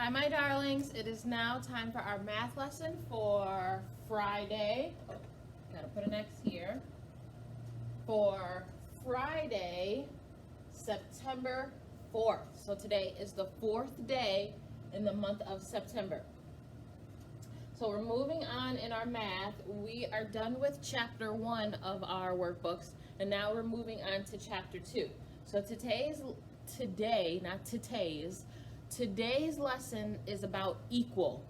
Hi, my darlings. It is now time for our math lesson for Friday. Oh, gotta put an X here. For Friday, September 4th. So today is the 4th day in the month of September. So we're moving on in our math. We are done with chapter 1 of our workbooks, and now we're moving on to chapter 2. So today's lesson is about equal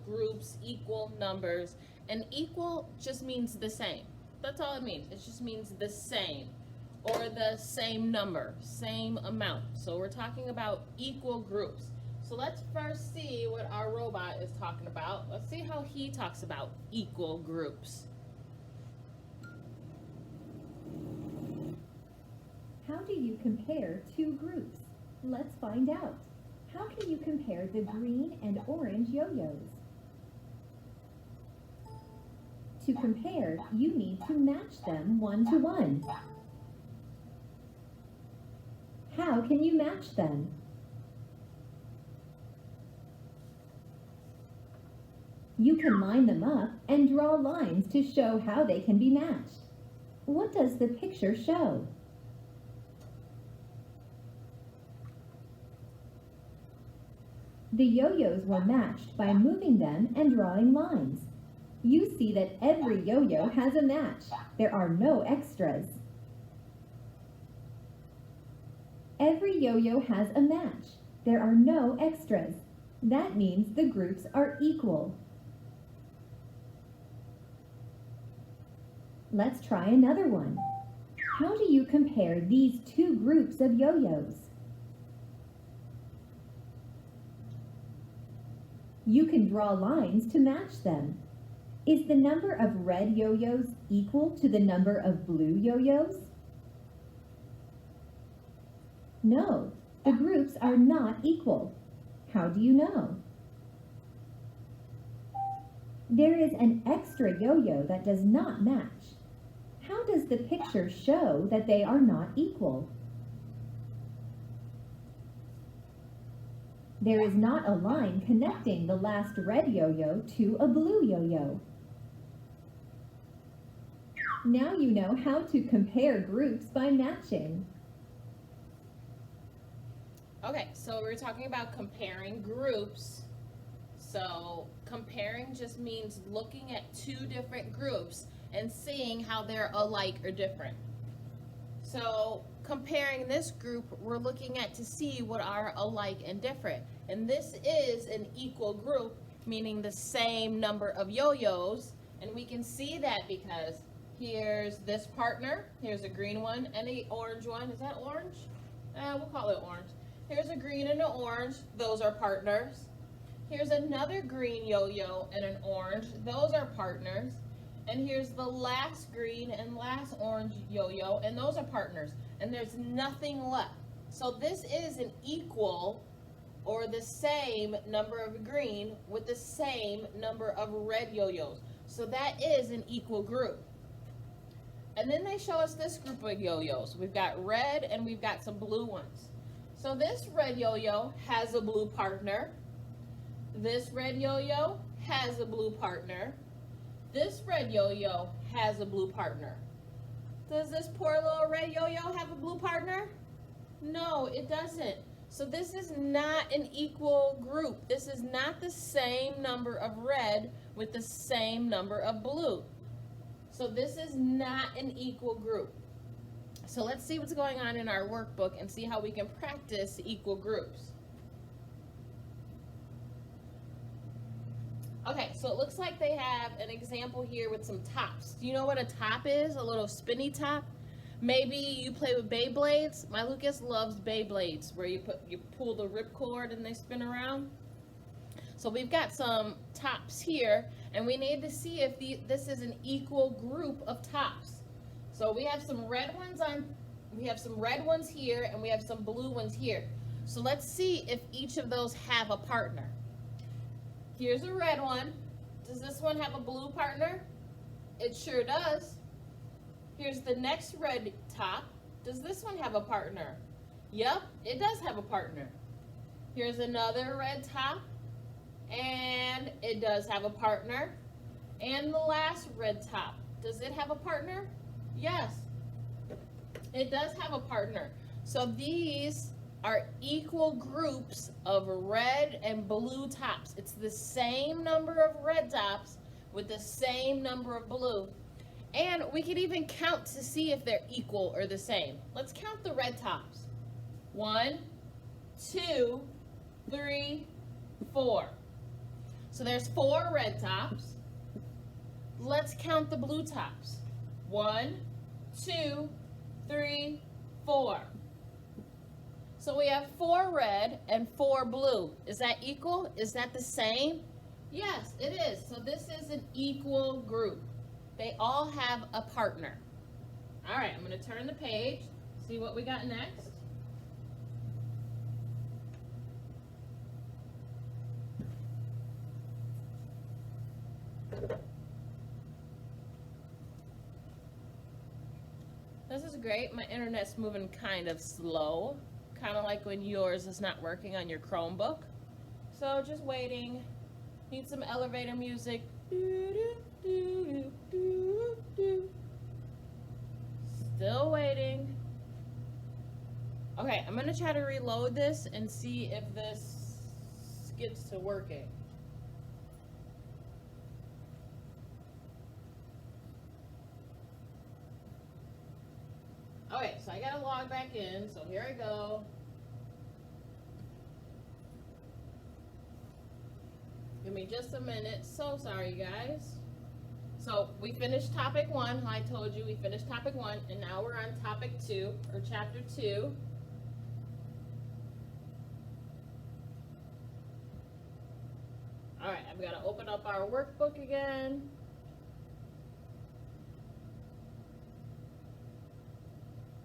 groups, equal numbers, and equal just means the same. That's all it means. It just means the same, or the same number, same amount. So we're talking about equal groups. So let's first see what our robot is talking about. Let's see how he talks about equal groups. How do you compare two groups? Let's find out. How can you compare the green and orange yo-yos? To compare, you need to match them 1 to 1. How can you match them? You can line them up and draw lines to show how they can be matched. What does the picture show? The yo-yos were matched by moving them and drawing lines. You see that every yo-yo has a match. There are no extras. Every yo-yo has a match. There are no extras. That means the groups are equal. Let's try another one. How do you compare these two groups of yo-yos? You can draw lines to match them. Is the number of red yo-yos equal to the number of blue yo-yos? No, the groups are not equal. How do you know? There is an extra yo-yo that does not match. How does the picture show that they are not equal? There is not a line connecting the last red yo-yo to a blue yo-yo. Now you know how to compare groups by matching. Okay, so we're talking about comparing groups. So comparing just means looking at two different groups and seeing how they're alike or different. So comparing this group, we're looking at to see what are alike and different. And this is an equal group, meaning the same number of yo-yos. And we can see that because here's this partner. Here's a green one and an orange one. Is that orange? We'll call it orange. Here's a green and an orange. Those are partners. Here's another green yo-yo and an orange. Those are partners. And here's the last green and last orange yo-yo, and those are partners. And there's nothing left. So this is an equal or the same number of green with the same number of red yo-yos. So that is an equal group. And then they show us this group of yo-yos. We've got red and we've got some blue ones. So this red yo-yo has a blue partner. This red yo-yo has a blue partner. This red yo-yo has a blue partner. Does this poor little red yo-yo have a blue partner? No, it doesn't. So this is not an equal group. This is not the same number of red with the same number of blue. So this is not an equal group. So let's see what's going on in our workbook and see how we can practice equal groups. Okay, so it looks like they have an example here with some tops. Do you know what a top is? A little spinny top? Maybe you play with Beyblades. My Lucas loves Beyblades, where you pull the ripcord and they spin around. So we've got some tops here, and we need to see if this is an equal group of tops. So we have some red ones here, and we have some blue ones here. So let's see if each of those have a partner. Here's a red one. Does this one have a blue partner? It sure does. Here's the next red top. Does this one have a partner? Yep, it does have a partner. Here's another red top, and it does have a partner. And the last red top, does it have a partner? Yes, it does have a partner. So these are equal groups of red and blue tops. It's the same number of red tops with the same number of blue. And we can even count to see if they're equal or the same. Let's count the red tops. 1, 2, 3, 4. So there's 4 red tops. Let's count the blue tops. 1, 2, 3, 4. So we have 4 red and 4 blue. Is that equal? Is that the same? Yes, it is. So this is an equal group. They all have a partner. All right, I'm going to turn the page, see what we got next. This is great. My internet's moving kind of slow, kind of like when yours is not working on your Chromebook. So just waiting. Need some elevator music. Still waiting. Okay, I'm gonna try to reload this and see if this gets to working. Okay, so I gotta log back in, so here I go. Give me just a minute. So sorry, guys. So we finished topic 1. I told you we finished topic 1, and now we're on topic 2, or chapter 2. All right, I've got to open up our workbook again.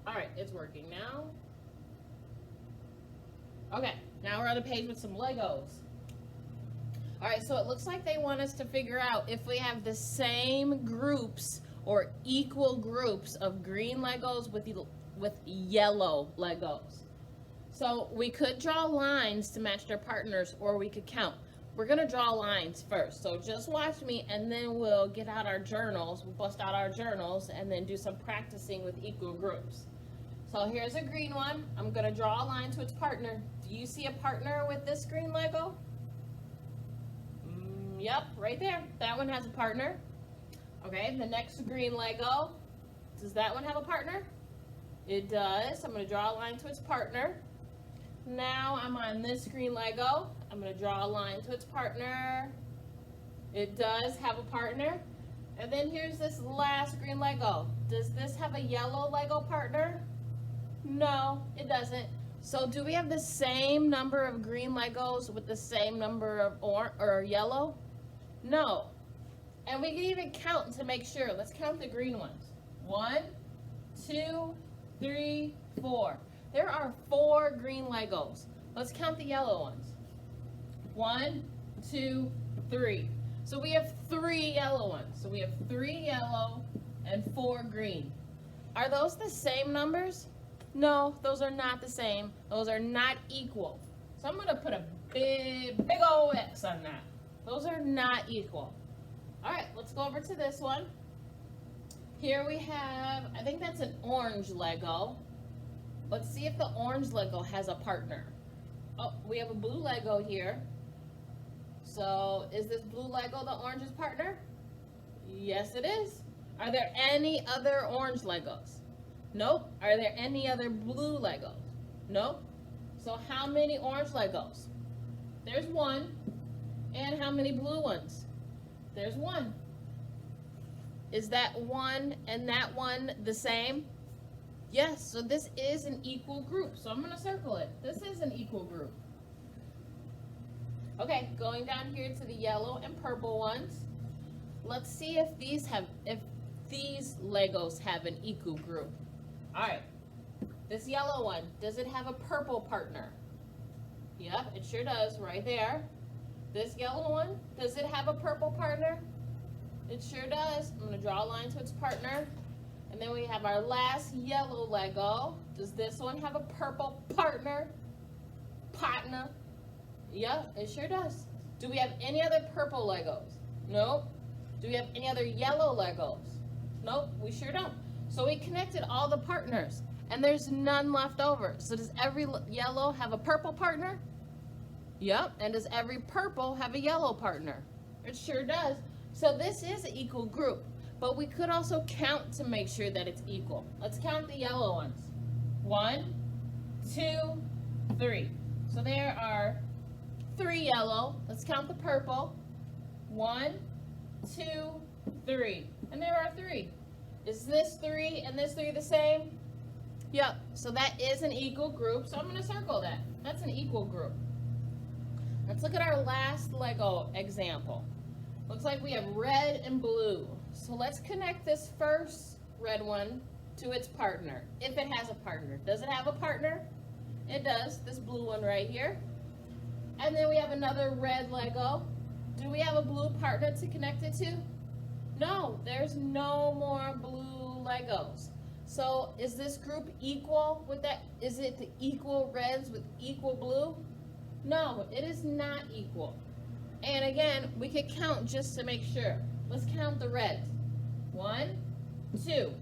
All right, it's working now. Okay, now we're on a page with some Legos. All right, so it looks like they want us to figure out if we have the same groups or equal groups of green Legos with yellow Legos. So we could draw lines to match their partners, or we could count. We're gonna draw lines first, so just watch me, and then we'll get out our journals, we'll bust out our journals, and then do some practicing with equal groups. So here's a green one. I'm gonna draw a line to its partner. Do you see a partner with this green Lego? Yep, right there. That one has a partner. Okay, the next green Lego, does that one have a partner? It does. I'm gonna draw a line to its partner. Now I'm on this green Lego. I'm gonna draw a line to its partner. It does have a partner. And then here's this last green Lego. Does this have a yellow Lego partner? No, it doesn't. So do we have the same number of green Legos with the same number of or yellow? No. And we can even count to make sure. Let's count the green ones. 1, 2, 3, 4. There are 4 green Legos. Let's count the yellow ones. 1, 2, 3. So we have 3 yellow ones. So we have 3 yellow and 4 green. Are those the same numbers? No, those are not the same. Those are not equal. So I'm going to put a big old X on that. Those are not equal. All right, let's go over to this one. Here we have, I think that's an orange Lego. Let's see if the orange Lego has a partner. Oh, we have a blue Lego here. So is this blue Lego the orange's partner? Yes, it is. Are there any other orange Legos? Nope. Are there any other blue Legos? Nope. So how many orange Legos? There's 1. And how many blue ones? There's 1. Is that 1 and that 1 the same? Yes, so this is an equal group. So I'm going to circle it. This is an equal group. Okay, going down here to the yellow and purple ones. Let's see if these Legos have an equal group. All right, this yellow one, does it have a purple partner? Yep, it sure does, right there. This yellow one, does it have a purple partner? It sure does. I'm gonna draw a line to its partner. And then we have our last yellow Lego. Does this one have a purple partner? Yep, it sure does. Do we have any other purple Legos? Nope. Do we have any other yellow Legos? Nope, we sure don't. So we connected all the partners, and there's none left over. So does every yellow have a purple partner? Yep, and does every purple have a yellow partner? It sure does. So this is an equal group, but we could also count to make sure that it's equal. Let's count the yellow ones. 1, 2, 3. So there are 3 yellow. Let's count the purple. 1, 2, 3. And there are 3. Is this 3 and this 3 the same? Yep, so that is an equal group, so I'm going to circle that. That's an equal group. Let's look at our last Lego example. Looks like we have red and blue. So let's connect this first red one to its partner, if it has a partner. Does it have a partner? It does, this blue one right here. And then we have another red Lego. Do we have a blue partner to connect it to? No, there's no more blue Legos. So is this group equal with that? Is it the equal reds with equal blue? No, it is not equal. And again, we could count just to make sure. Let's count the reds. 1, 2.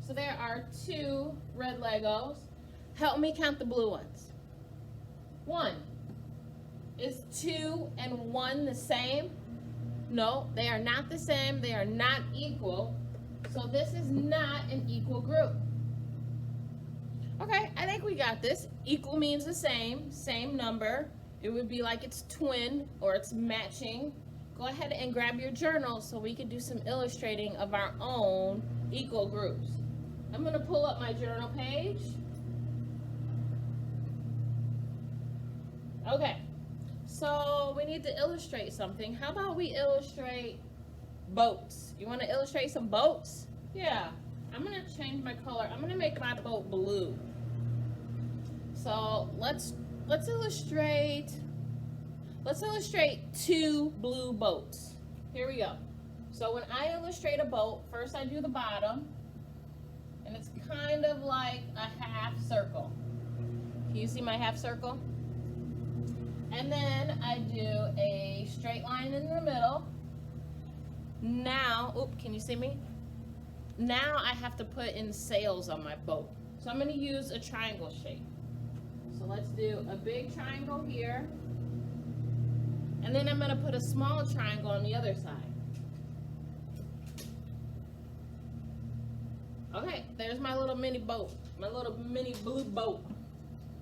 So there are 2 red Legos. Help me count the blue ones. 1. Is 2 and 1 the same? No, they are not the same. They are not equal. So this is not an equal group. Okay, I think we got this. Equal means the same number. It would be like it's twin or it's matching. Go ahead and grab your journal so we can do some illustrating of our own equal groups. I'm going to pull up my journal page. Okay, so we need to illustrate something. How about we illustrate boats? You want to illustrate some boats? Yeah, I'm going to change my color. I'm going to make my boat blue. So let's illustrate 2 blue boats. Here we go. So when I illustrate a boat, first I do the bottom, and it's kind of like a half circle. Can you see my half circle? And then I do a straight line in the middle. Now, can you see me? Now I have to put in sails on my boat. So I'm going to use a triangle shape. So let's do a big triangle here. And then I'm going to put a small triangle on the other side. Okay, there's my little mini boat, my little mini blue boat.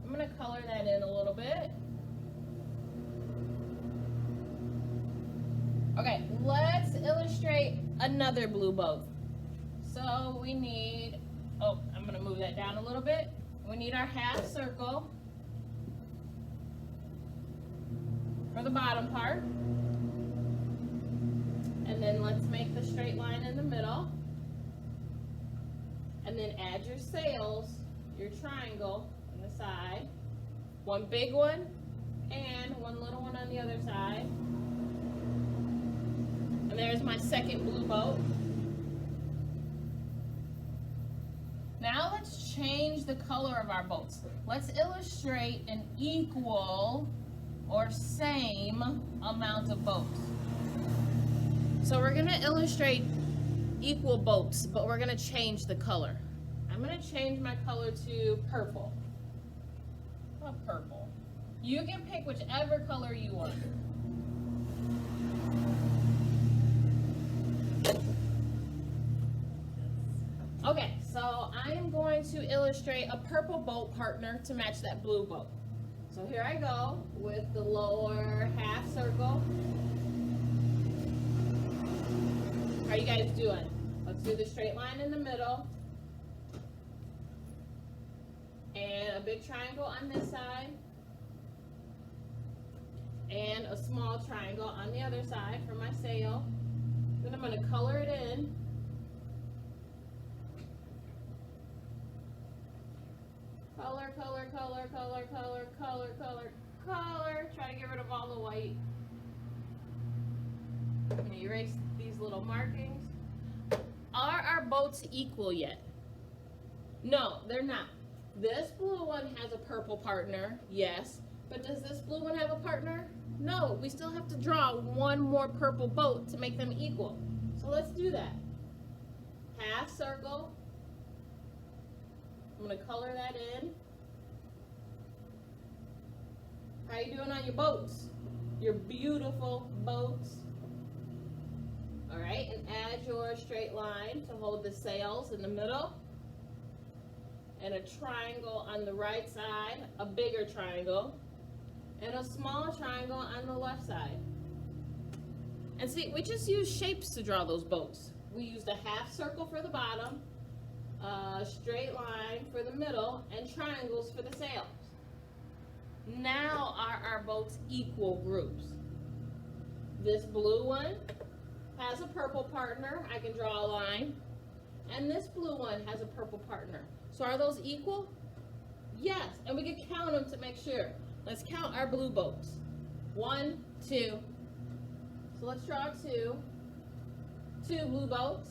I'm going to color that in a little bit. Okay, let's illustrate another blue boat. So we need, I'm going to move that down a little bit. We need our half circle for the bottom part. And then let's make the straight line in the middle. And then add your sails, your triangle on the side. One big one and one little one on the other side. And there's my second blue boat. Now let's change the color of our boats. Let's illustrate an equal or same amount of boats. So we're going to illustrate equal boats, but we're going to change the color. I'm going to change my color to purple. Purple. You can pick whichever color you want. Okay, so I am going to illustrate a purple boat partner to match that blue boat. So here I go with the lower half circle. How are you guys doing? Let's do the straight line in the middle. And a big triangle on this side. And a small triangle on the other side for my sail. Then I'm going to color it in. Color, color, color, color, color, color, color, color. Try to get rid of all the white. I'm going to erase these little markings. Are our boats equal yet? No, they're not. This blue one has a purple partner, yes. But does this blue one have a partner? No, we still have to draw one more purple boat to make them equal. So let's do that. Half circle. I'm gonna color that in. How you doing on your boats? Your beautiful boats. All right, and add your straight line to hold the sails in the middle. And a triangle on the right side, a bigger triangle, and a small triangle on the left side. And see, we just use shapes to draw those boats. We used a half circle for the bottom, a straight line for the middle, and triangles for the sails. Now are our boats equal groups? This blue one has a purple partner. I can draw a line. And this blue one has a purple partner. So are those equal? Yes, and we can count them to make sure. Let's count our blue boats. 1, 2. So let's draw 2. 2 blue boats.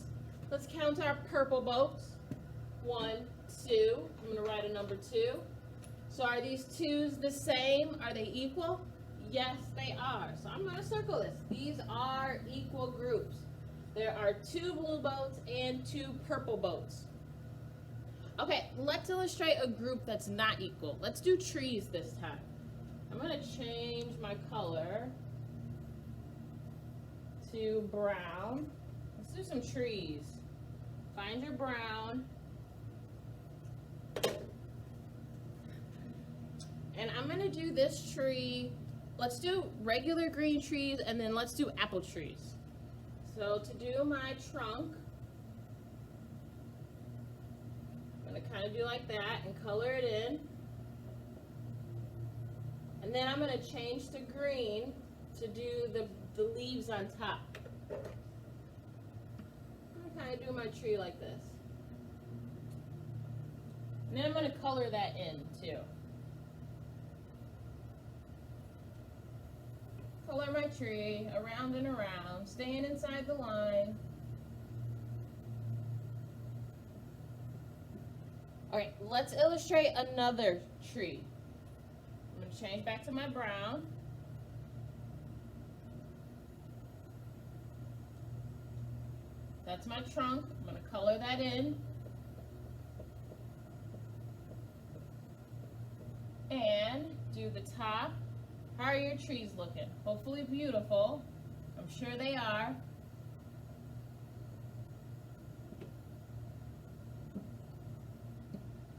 Let's count our purple boats. 1, 2. I'm going to write a number 2. So are these 2's the same? Are they equal? Yes, they are. So I'm going to circle this. These are equal groups. There are 2 blue boats and 2 purple boats. Okay, let's illustrate a group that's not equal. Let's do trees this time. I'm going to change my color to brown. Let's do some trees. Find your brown. And I'm going to do this tree. Let's do regular green trees, and then let's do apple trees. So to do my trunk, I'm going to kind of do like that and color it in. And then I'm going to change to green to do the leaves on top. I'm going to kind of do my tree like this. And then I'm going to color that in too. Color my tree around and around, staying inside the line. All right, let's illustrate another tree. I'm going to change back to my brown. That's my trunk. I'm going to color that in. And do the top. How are your trees looking? Hopefully beautiful. I'm sure they are.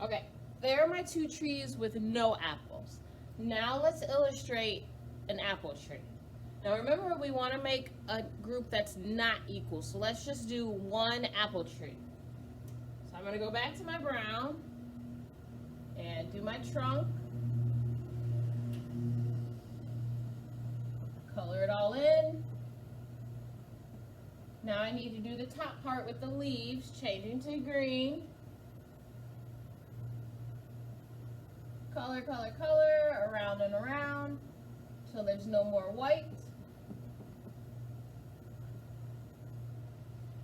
Okay, there are my 2 trees with no apples. Now let's illustrate an apple tree. Now remember, we want to make a group that's not equal, so let's just do 1 apple tree. So I'm going to go back to my brown and do my trunk. Color it all in. Now I need to do the top part with the leaves, changing to green. Color, color, color, around and around, till there's no more white.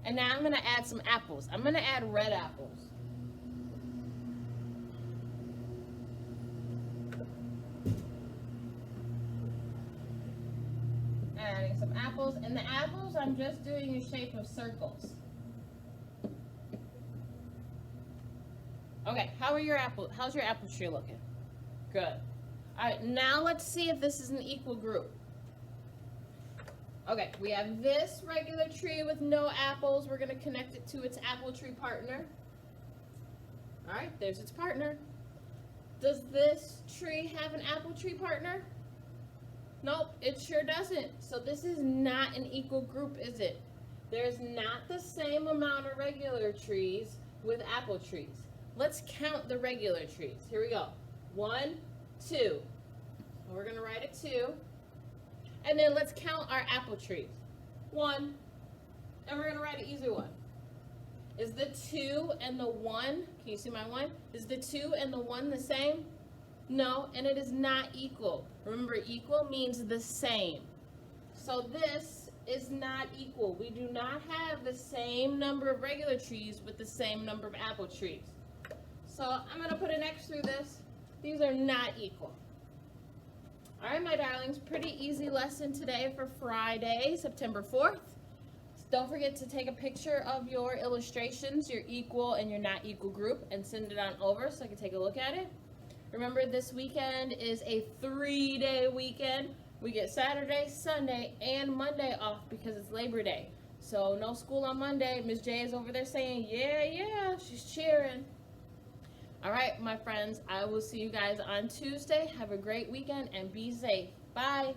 And now I'm going to add some apples. I'm going to add red apples. Adding some apples, and the apples I'm just doing in shape of circles. Okay, how's your apple tree looking? Good. All right, now let's see if this is an equal group. Okay, we have this regular tree with no apples. We're going to connect it to its apple tree partner. All right, there's its partner. Does this tree have an apple tree partner? Nope, it sure doesn't. So this is not an equal group, is it? There's not the same amount of regular trees with apple trees. Let's count the regular trees. Here we go. 1, 2. We're going to write a 2. And then let's count our apple trees. 1. And we're going to write an easy one. Is the 2 and the 1, can you see my 1? Is the 2 and the 1 the same? No, and it is not equal. Remember, equal means the same. So this is not equal. We do not have the same number of regular trees with the same number of apple trees. So I'm going to put an X through this. These are not equal. All right, my darlings, pretty easy lesson today for Friday, September 4th. Don't forget to take a picture of your illustrations, your equal and your not equal group, and send it on over so I can take a look at it. Remember, this weekend is a 3-day weekend. We get Saturday, Sunday, and Monday off because it's Labor Day. So no school on Monday. Miss J is over there saying, yeah, she's cheering. All right, my friends, I will see you guys on Tuesday. Have a great weekend and be safe. Bye.